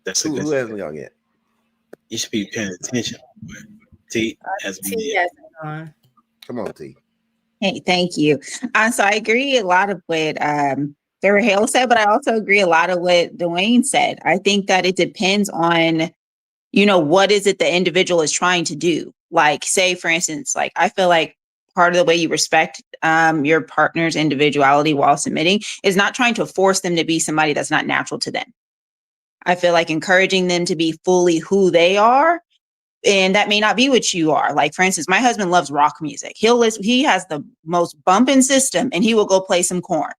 That's a Who good hasn't thing. gone yet? You should be paying attention. T has been T yet. hasn't gone. Come on, T. Hey, thank you. So I agree a lot of what Sarah Hale said, but I also agree a lot of what Dwayne said. I think that it depends on, what is it the individual is trying to do? Like, say, for instance, like, I feel like part of the way you respect your partner's individuality while submitting is not trying to force them to be somebody that's not natural to them. I feel like encouraging them to be fully who they are, and that may not be what you are. Like, for instance, my husband loves rock music. He has the most bumping system, and he will go play some corn.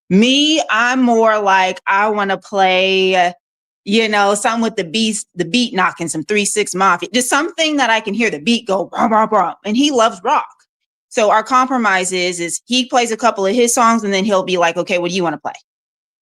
Me, I'm more like, I want to play, something with the beat knocking, some 3-6 Mafia, just something that I can hear the beat go, blah, blah, blah. And he loves rock. So our compromise is he plays a couple of his songs, and then he'll be like, okay, what do you want to play?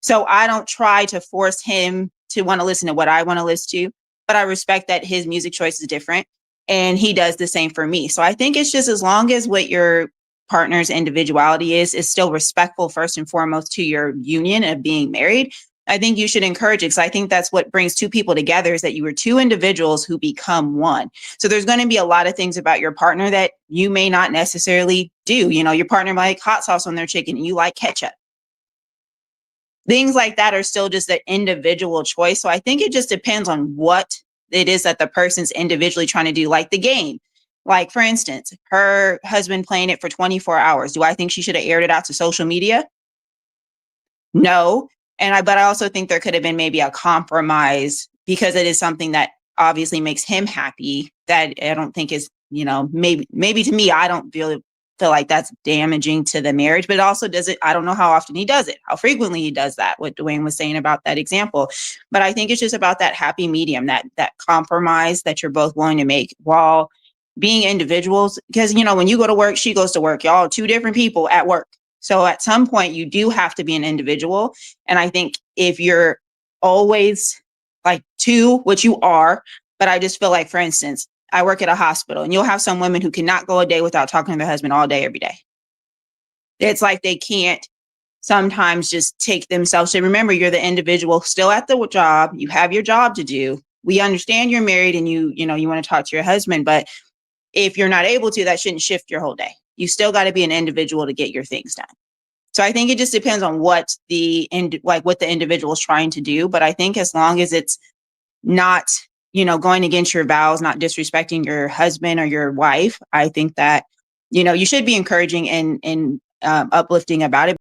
So I don't try to force him to want to listen to what I want to listen to, but I respect that his music choice is different, and he does the same for me. So I think it's just, as long as what your partner's individuality is still respectful first and foremost to your union of being married, I think you should encourage it, because I think that's what brings two people together, is that you are two individuals who become one. So there's going to be a lot of things about your partner that you may not necessarily do. Your partner might like hot sauce on their chicken and you like ketchup. Things like that are still just an individual choice. So I think it just depends on what it is that the person's individually trying to do, like the game. Like, for instance, her husband playing it for 24 hours. Do I think she should have aired it out to social media? No. But I also think there could have been maybe a compromise, because it is something that obviously makes him happy, that I don't think is, maybe to me, I don't feel like that's damaging to the marriage, but it also does it. I don't know how often he does it, how frequently he does that, what Dwayne was saying about that example. But I think it's just about that happy medium, that compromise that you're both willing to make while being individuals. Because, when you go to work, she goes to work, y'all are two different people at work. So at some point you do have to be an individual. And I think if you're always like two, which you are, but I just feel like, for instance, I work at a hospital, and you'll have some women who cannot go a day without talking to their husband all day, every day. It's like they can't sometimes just take themselves. So remember, you're the individual still at the job. You have your job to do. We understand you're married and you want to talk to your husband, but if you're not able to, that shouldn't shift your whole day. You still got to be an individual to get your things done. So I think it just depends on what the individual is trying to do. But I think as long as it's not, going against your vows, not disrespecting your husband or your wife, I think that, you should be encouraging and uplifting about it.